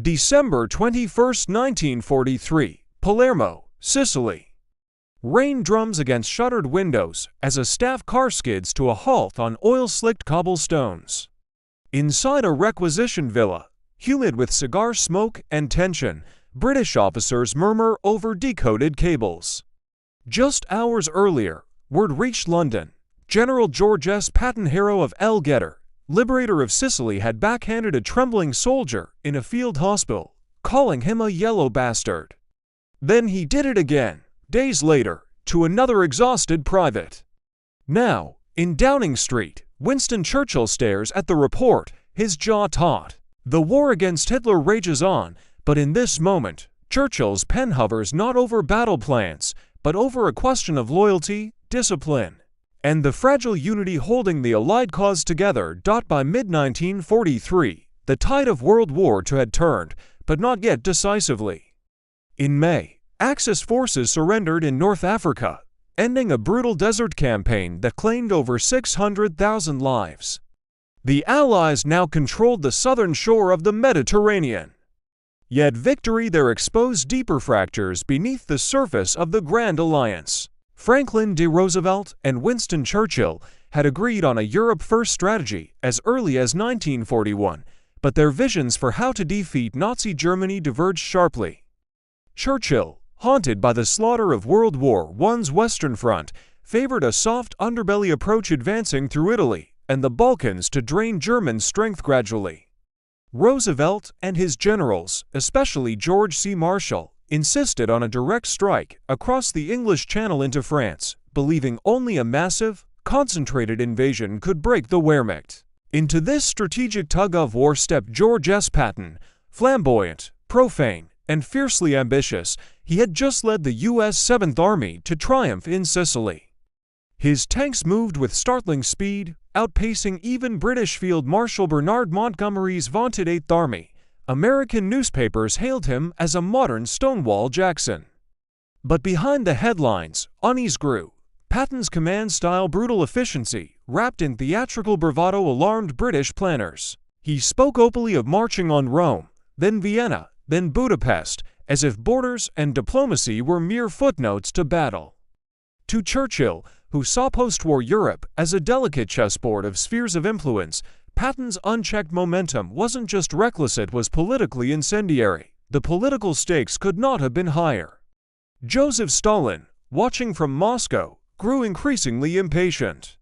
December 21, 1943, Palermo, Sicily. Rain drums against shuttered windows as a staff car skids to a halt on oil-slicked cobblestones. Inside a requisition villa, humid with cigar smoke and tension, British officers murmur over decoded cables. Just hours earlier, word reached London. General George S. Patton, hero of El Getter, liberator of Sicily, had backhanded a trembling soldier in a field hospital, calling him a yellow bastard. Then he did it again, days later, to another exhausted private. Now, in Downing Street, Winston Churchill stares at the report, his jaw taut. The war against Hitler rages on, but in this moment, Churchill's pen hovers not over battle plans, but over a question of loyalty, discipline, and the fragile unity holding the Allied cause together. By mid-1943, the tide of World War II had turned, but not yet decisively. In May, Axis forces surrendered in North Africa, ending a brutal desert campaign that claimed over 600,000 lives. The Allies now controlled the southern shore of the Mediterranean. Yet victory there exposed deeper fractures beneath the surface of the Grand Alliance. Franklin D. Roosevelt and Winston Churchill had agreed on a Europe-first strategy as early as 1941, but their visions for how to defeat Nazi Germany diverged sharply. Churchill, haunted by the slaughter of World War I's Western Front, favored a soft underbelly approach, advancing through Italy and the Balkans to drain German strength gradually. Roosevelt and his generals, especially George C. Marshall, insisted on a direct strike across the English Channel into France, believing only a massive, concentrated invasion could break the Wehrmacht. Into this strategic tug-of-war stepped George S. Patton, flamboyant, profane, and fiercely ambitious. He had just led the U.S. 7th Army to triumph in Sicily. His tanks moved with startling speed, outpacing even British Field Marshal Bernard Montgomery's vaunted 8th Army. American newspapers hailed him as a modern Stonewall Jackson. But behind the headlines, unease grew. Patton's command-style brutal efficiency, wrapped in theatrical bravado, alarmed British planners. He spoke openly of marching on Rome, then Vienna, then Budapest, as if borders and diplomacy were mere footnotes to battle. To Churchill, who saw post-war Europe as a delicate chessboard of spheres of influence, Patton's unchecked momentum wasn't just reckless, it was politically incendiary. The political stakes could not have been higher. Joseph Stalin, watching from Moscow, grew increasingly impatient.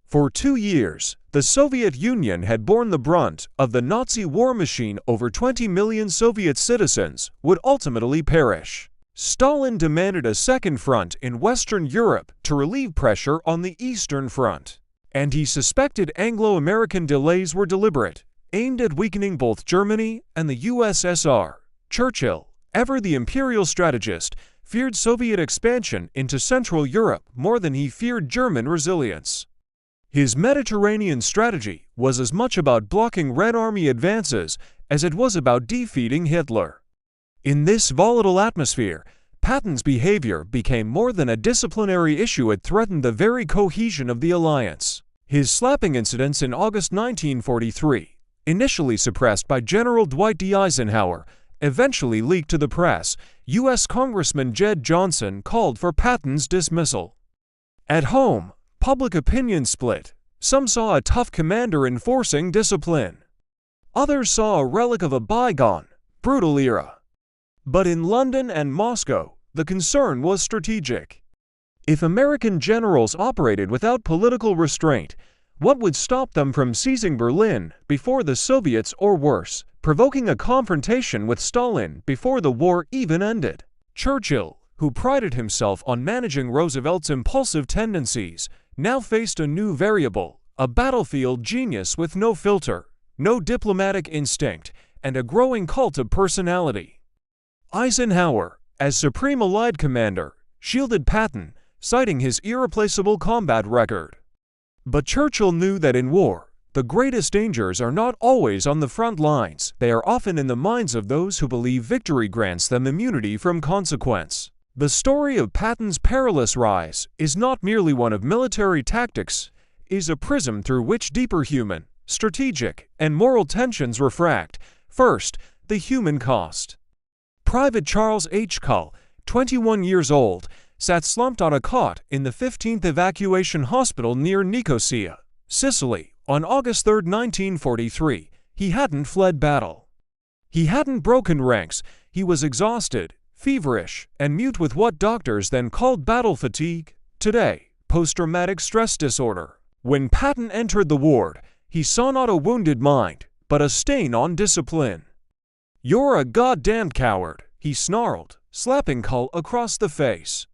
For 2 years, the Soviet Union had borne the brunt of the Nazi war machine. Over 20 million Soviet citizens would ultimately perish. Stalin demanded a second front in Western Europe to relieve pressure on the Eastern Front. And he suspected Anglo-American delays were deliberate, aimed at weakening both Germany and the USSR. Churchill, ever the imperial strategist, feared Soviet expansion into Central Europe more than he feared German resilience. His Mediterranean strategy was as much about blocking Red Army advances as it was about defeating Hitler. In this volatile atmosphere, Patton's behavior became more than a disciplinary issue, it threatened the very cohesion of the alliance. His slapping incidents in August 1943, initially suppressed by General Dwight D. Eisenhower, eventually leaked to the press. U.S. Congressman Jed Johnson called for Patton's dismissal. At home, public opinion split. Some saw a tough commander enforcing discipline. Others saw a relic of a bygone, brutal era. But in London and Moscow, the concern was strategic. If American generals operated without political restraint, what would stop them from seizing Berlin before the Soviets, or worse, provoking a confrontation with Stalin before the war even ended? Churchill, who prided himself on managing Roosevelt's impulsive tendencies, now faced a new variable, a battlefield genius with no filter, no diplomatic instinct, and a growing cult of personality. Eisenhower, as Supreme Allied Commander, shielded Patton, citing his irreplaceable combat record. But Churchill knew that in war, the greatest dangers are not always on the front lines. They are often in the minds of those who believe victory grants them immunity from consequence. The story of Patton's perilous rise is not merely one of military tactics, it is a prism through which deeper human, strategic, and moral tensions refract. First, the human cost. Private Charles H. Cull, 21 years old, sat slumped on a cot in the 15th Evacuation Hospital near Nicosia, Sicily, on August 3, 1943. He hadn't fled battle. He hadn't broken ranks. He was exhausted, feverish, and mute with what doctors then called battle fatigue, today, post-traumatic stress disorder. When Patton entered the ward, he saw not a wounded mind, but a stain on discipline. "You're a goddamn coward," he snarled, slapping Cull across the face.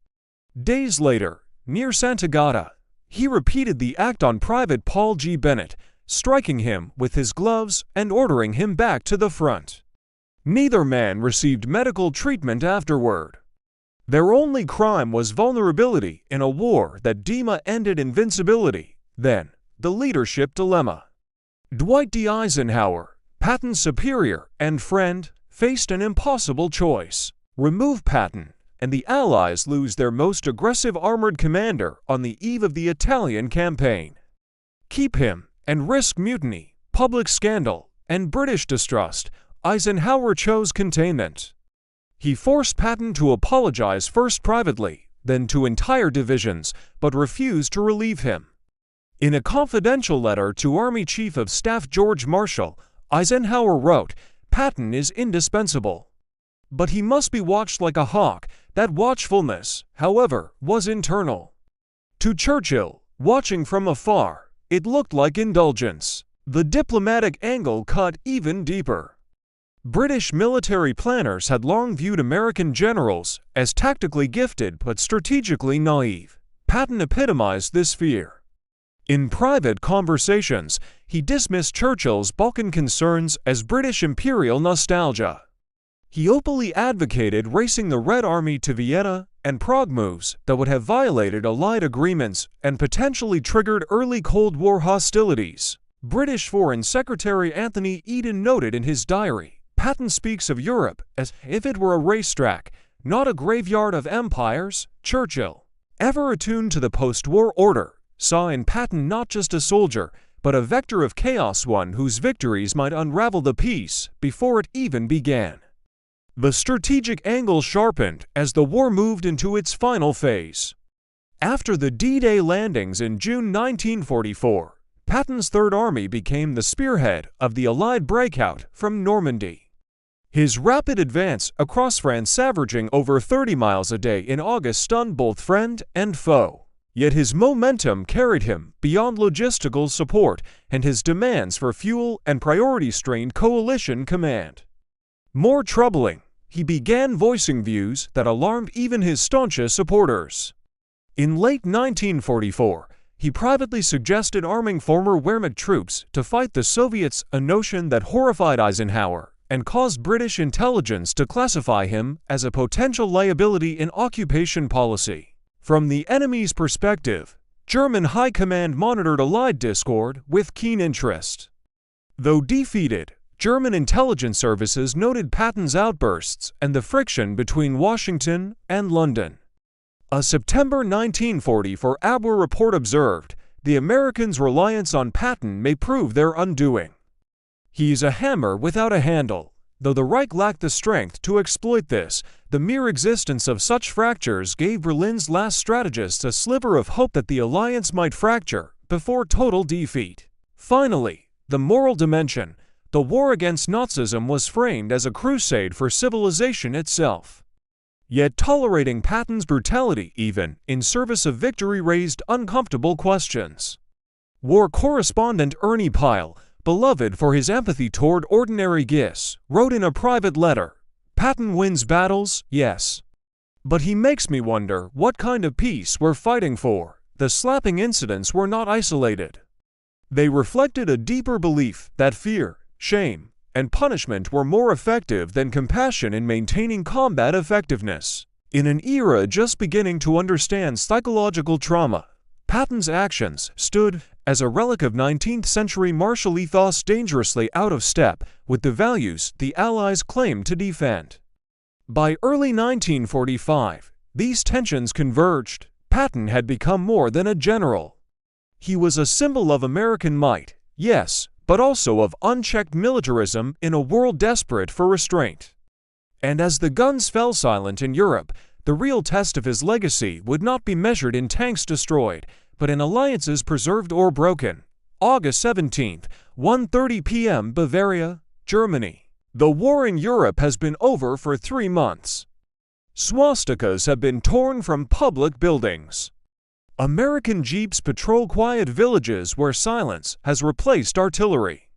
Days later, near Sant'Agata, he repeated the act on Private Paul G. Bennett, striking him with his gloves and ordering him back to the front. Neither man received medical treatment afterward. Their only crime was vulnerability in a war that Dima ended invincibility. Then, the leadership dilemma. Dwight D. Eisenhower, Patton's superior and friend, faced an impossible choice. Remove Patton, and the Allies lose their most aggressive armored commander on the eve of the Italian campaign. Keep him, and risk mutiny, public scandal, and British distrust. Eisenhower chose containment. He forced Patton to apologize first privately, then to entire divisions, but refused to relieve him. In a confidential letter to Army Chief of Staff George Marshall, Eisenhower wrote, "Patton is indispensable. But he must be watched like a hawk." That watchfulness, however, was internal. To Churchill, watching from afar, it looked like indulgence. The diplomatic angle cut even deeper. British military planners had long viewed American generals as tactically gifted but strategically naive. Patton epitomized this fear. In private conversations, he dismissed Churchill's Balkan concerns as British imperial nostalgia. He openly advocated racing the Red Army to Vienna and Prague, moves that would have violated Allied agreements and potentially triggered early Cold War hostilities. British Foreign Secretary Anthony Eden noted in his diary, "Patton speaks of Europe as if it were a racetrack, not a graveyard of empires." Churchill, ever attuned to the post-war order, saw in Patton not just a soldier, but a vector of chaos, one whose victories might unravel the peace before it even began. The strategic angle sharpened as the war moved into its final phase. After the D-Day landings in June 1944, Patton's Third Army became the spearhead of the Allied breakout from Normandy. His rapid advance across France, averaging over 30 miles a day in August, stunned both friend and foe. Yet his momentum carried him beyond logistical support, and his demands for fuel and priority strained coalition command. More troubling, he began voicing views that alarmed even his staunchest supporters. In late 1944, he privately suggested arming former Wehrmacht troops to fight the Soviets, a notion that horrified Eisenhower and caused British intelligence to classify him as a potential liability in occupation policy. From the enemy's perspective, German high command monitored Allied discord with keen interest. Though defeated, German intelligence services noted Patton's outbursts and the friction between Washington and London. A September 1944 Abwehr report observed, "The Americans' reliance on Patton may prove their undoing. He's a hammer without a handle." Though the Reich lacked the strength to exploit this, the mere existence of such fractures gave Berlin's last strategists a sliver of hope that the alliance might fracture before total defeat. Finally, the moral dimension. The war against Nazism was framed as a crusade for civilization itself. Yet tolerating Patton's brutality, even in service of victory, raised uncomfortable questions. War correspondent Ernie Pyle, beloved for his empathy toward ordinary GIS, wrote in a private letter, "Patton wins battles, yes. But he makes me wonder what kind of peace we're fighting for." The slapping incidents were not isolated. They reflected a deeper belief that fear, shame, and punishment were more effective than compassion in maintaining combat effectiveness. In an era just beginning to understand psychological trauma, Patton's actions stood as a relic of 19th-century martial ethos, dangerously out of step with the values the Allies claimed to defend. By early 1945, these tensions converged. Patton had become more than a general. He was a symbol of American might, yes, but also of unchecked militarism in a world desperate for restraint. And as the guns fell silent in Europe, the real test of his legacy would not be measured in tanks destroyed, but in alliances preserved or broken. August 17, 1:30 p.m. Bavaria, Germany. The war in Europe has been over for 3 months. Swastikas have been torn from public buildings. American jeeps patrol quiet villages where silence has replaced artillery.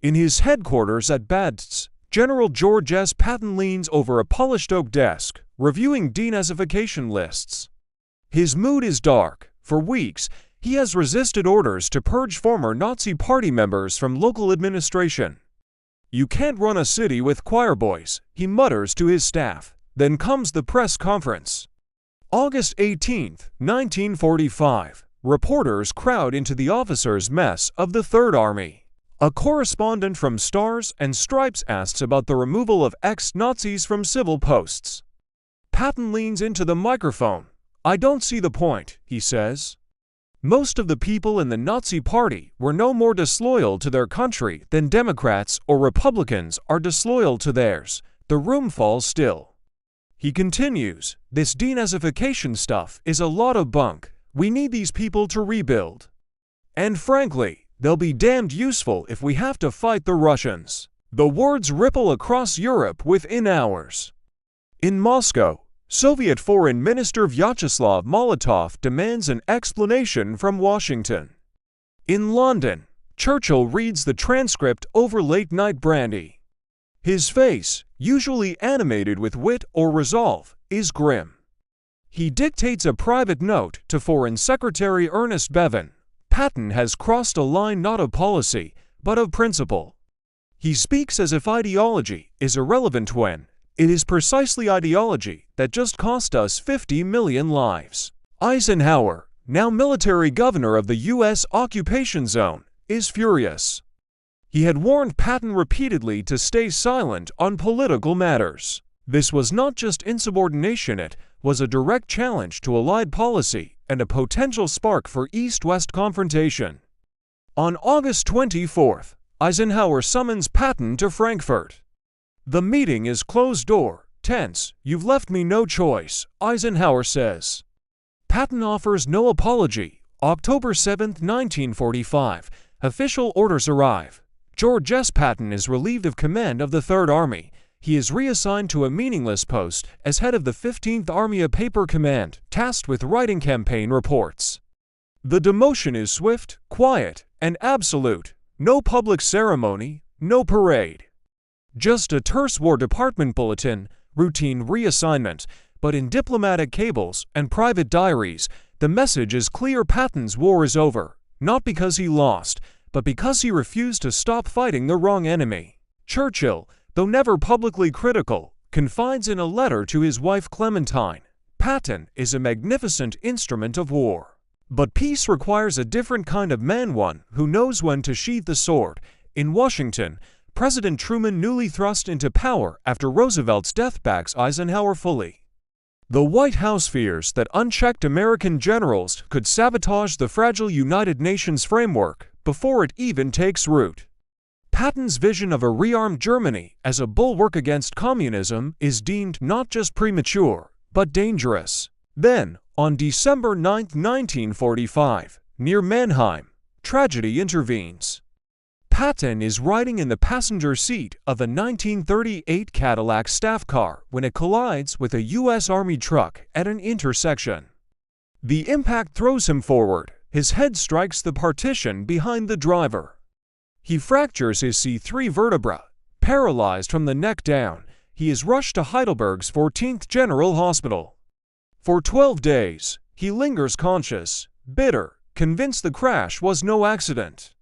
In his headquarters at Badz, General George S. Patton leans over a polished oak desk, reviewing denazification lists. His mood is dark. For weeks, he has resisted orders to purge former Nazi Party members from local administration. "You can't run a city with choir boys," he mutters to his staff. Then comes the press conference. August 18, 1945. Reporters crowd into the officers' mess of the Third Army. A correspondent from Stars and Stripes asks about the removal of ex-Nazis from civil posts. Patton leans into the microphone. "I don't see the point," he says. Most of the people in the Nazi Party were no more disloyal to their country than Democrats or Republicans are disloyal to theirs. The room falls still. He continues, "This denazification stuff is a lot of bunk. We need these people to rebuild. And frankly, they'll be damned useful if we have to fight the Russians." The words ripple across Europe within hours. In Moscow, Soviet Foreign Minister Vyacheslav Molotov demands an explanation from Washington. In London, Churchill reads the transcript over late-night brandy. His face, usually animated with wit or resolve, is grim. He dictates a private note to Foreign Secretary Ernest Bevin. Patton has crossed a line not of policy, but of principle. He speaks as if ideology is irrelevant when it is precisely ideology that just cost us 50 million lives. Eisenhower, now military governor of the U.S. occupation zone, is furious. He had warned Patton repeatedly to stay silent on political matters. This was not just insubordination, it was a direct challenge to Allied policy and a potential spark for East-West confrontation. On August 24, Eisenhower summons Patton to Frankfurt. The meeting is closed-door, tense. "You've left me no choice," Eisenhower says. Patton offers no apology. October 7, 1945. Official orders arrive. George S. Patton is relieved of command of the Third Army. He is reassigned to a meaningless post as head of the 15th Army, a paper command, tasked with writing campaign reports. The demotion is swift, quiet, and absolute. No public ceremony, no parade. Just a terse War Department bulletin, routine reassignment, but in diplomatic cables and private diaries, the message is clear: Patton's war is over, not because he lost, but because he refused to stop fighting the wrong enemy. Churchill, though never publicly critical, confides in a letter to his wife Clementine, "Patton is a magnificent instrument of war. But peace requires a different kind of man, one who knows when to sheathe the sword." In Washington, President Truman, newly thrust into power after Roosevelt's death, backs Eisenhower fully. The White House fears that unchecked American generals could sabotage the fragile United Nations framework before it even takes root. Patton's vision of a rearmed Germany as a bulwark against communism is deemed not just premature, but dangerous. Then, on December 9, 1945, near Mannheim, tragedy intervenes. Patton is riding in the passenger seat of a 1938 Cadillac staff car when it collides with a U.S. Army truck at an intersection. The impact throws him forward. His head strikes the partition behind the driver. He fractures his C3 vertebra. Paralyzed from the neck down, he is rushed to Heidelberg's 14th General Hospital. For 12 days, he lingers conscious, bitter, convinced the crash was no accident.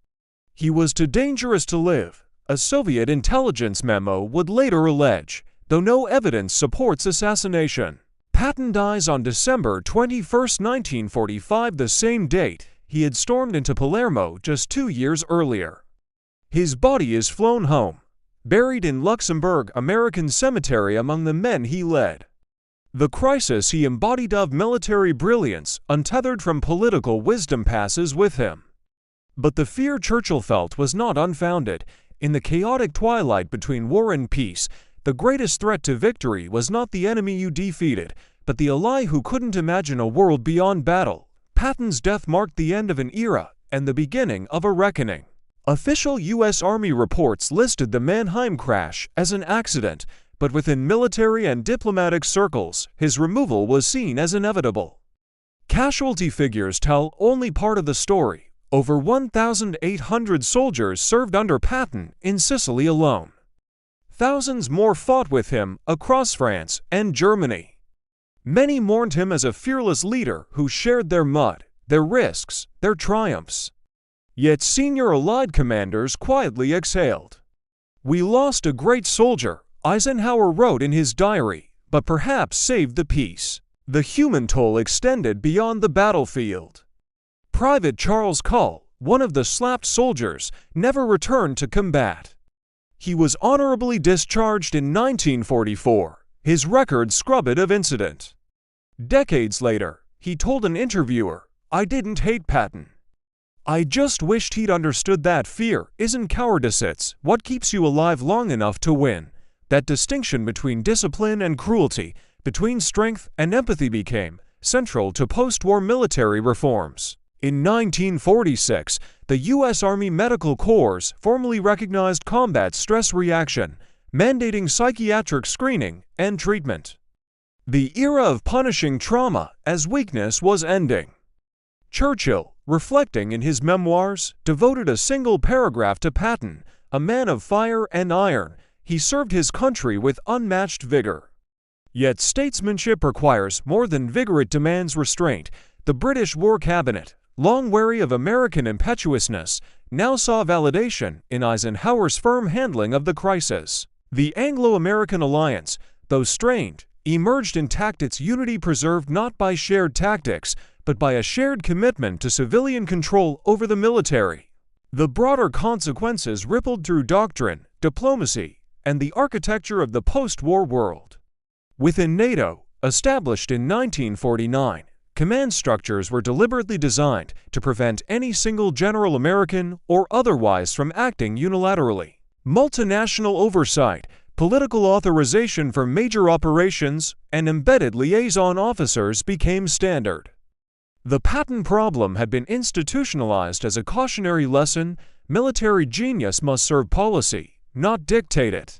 He was too dangerous to live, a Soviet intelligence memo would later allege, though no evidence supports assassination. Patton dies on December 21, 1945, the same date he had stormed into Palermo just 2 years earlier. His body is flown home, buried in Luxembourg American Cemetery among the men he led. The crisis he embodied of military brilliance, untethered from political wisdom, passes with him. But the fear Churchill felt was not unfounded. In the chaotic twilight between war and peace, the greatest threat to victory was not the enemy you defeated, but the ally who couldn't imagine a world beyond battle. Patton's death marked the end of an era and the beginning of a reckoning. Official U.S. Army reports listed the Mannheim crash as an accident, but within military and diplomatic circles, his removal was seen as inevitable. Casualty figures tell only part of the story. Over 1,800 soldiers served under Patton in Sicily alone. Thousands more fought with him across France and Germany. Many mourned him as a fearless leader who shared their mud, their risks, their triumphs. Yet senior Allied commanders quietly exhaled. "We lost a great soldier," Eisenhower wrote in his diary, "but perhaps saved the peace." The human toll extended beyond the battlefield. Private Charles Cull, one of the slapped soldiers, never returned to combat. He was honorably discharged in 1944, his record scrubbed of incident. Decades later, he told an interviewer, "I didn't hate Patton. I just wished he'd understood that fear isn't cowardice, it's what keeps you alive long enough to win." That distinction between discipline and cruelty, between strength and empathy became central to post-war military reforms. In 1946, the U.S. Army Medical Corps formally recognized combat stress reaction, mandating psychiatric screening and treatment. The era of punishing trauma as weakness was ending. Churchill, reflecting in his memoirs, devoted a single paragraph to Patton, a man of fire and iron. He served his country with unmatched vigor. Yet statesmanship requires more than vigor, it demands restraint. The British War Cabinet, long wary of American impetuousness, now saw validation in Eisenhower's firm handling of the crisis. The Anglo-American alliance, though strained, emerged intact, its unity preserved not by shared tactics, but by a shared commitment to civilian control over the military. The broader consequences rippled through doctrine, diplomacy, and the architecture of the post-war world. Within NATO, established in 1949, command structures were deliberately designed to prevent any single general, American or otherwise, from acting unilaterally. Multinational oversight, political authorization for major operations, and embedded liaison officers became standard. The Patton problem had been institutionalized as a cautionary lesson: military genius must serve policy, not dictate it.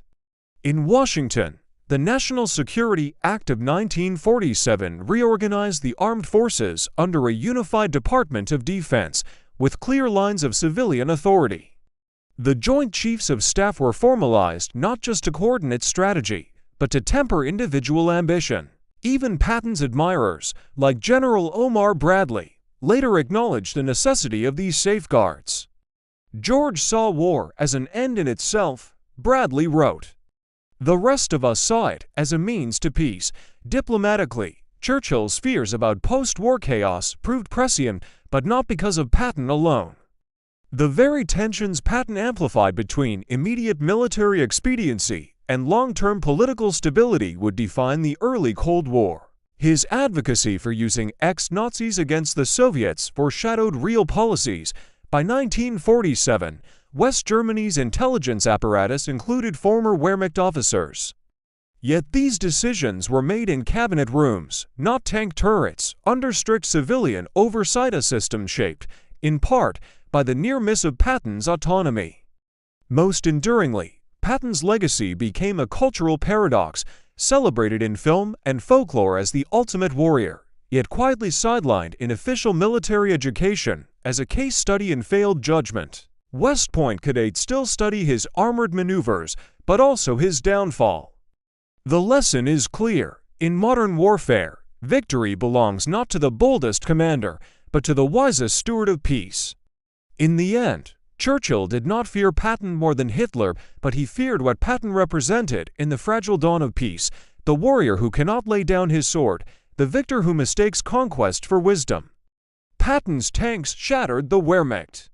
In Washington, the National Security Act of 1947 reorganized the armed forces under a unified Department of Defense with clear lines of civilian authority. The Joint Chiefs of Staff were formalized not just to coordinate strategy, but to temper individual ambition. Even Patton's admirers, like General Omar Bradley, later acknowledged the necessity of these safeguards. "George saw war as an end in itself," Bradley wrote. "The rest of us saw it as a means to peace." Diplomatically, Churchill's fears about post-war chaos proved prescient, but not because of Patton alone. The very tensions Patton amplified between immediate military expediency and long-term political stability would define the early Cold War. His advocacy for using ex-Nazis against the Soviets foreshadowed real policies. By 1947, West Germany's intelligence apparatus included former Wehrmacht officers. Yet these decisions were made in cabinet rooms, not tank turrets, under strict civilian oversight, a system shaped, in part, by the near miss of Patton's autonomy. Most enduringly, Patton's legacy became a cultural paradox, celebrated in film and folklore as the ultimate warrior, yet quietly sidelined in official military education as a case study in failed judgment. West Point cadets still study his armored maneuvers, but also his downfall. The lesson is clear: in modern warfare, victory belongs not to the boldest commander, but to the wisest steward of peace. In the end, Churchill did not fear Patton more than Hitler, but he feared what Patton represented in the fragile dawn of peace: the warrior who cannot lay down his sword, the victor who mistakes conquest for wisdom. Patton's tanks shattered the Wehrmacht.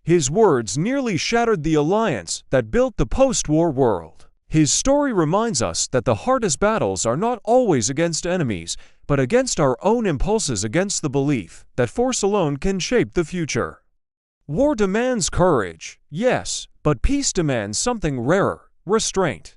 His words nearly shattered the alliance that built the post-war world. His story reminds us that the hardest battles are not always against enemies, but against our own impulses, against the belief that force alone can shape the future. War demands courage, yes, but peace demands something rarer, restraint.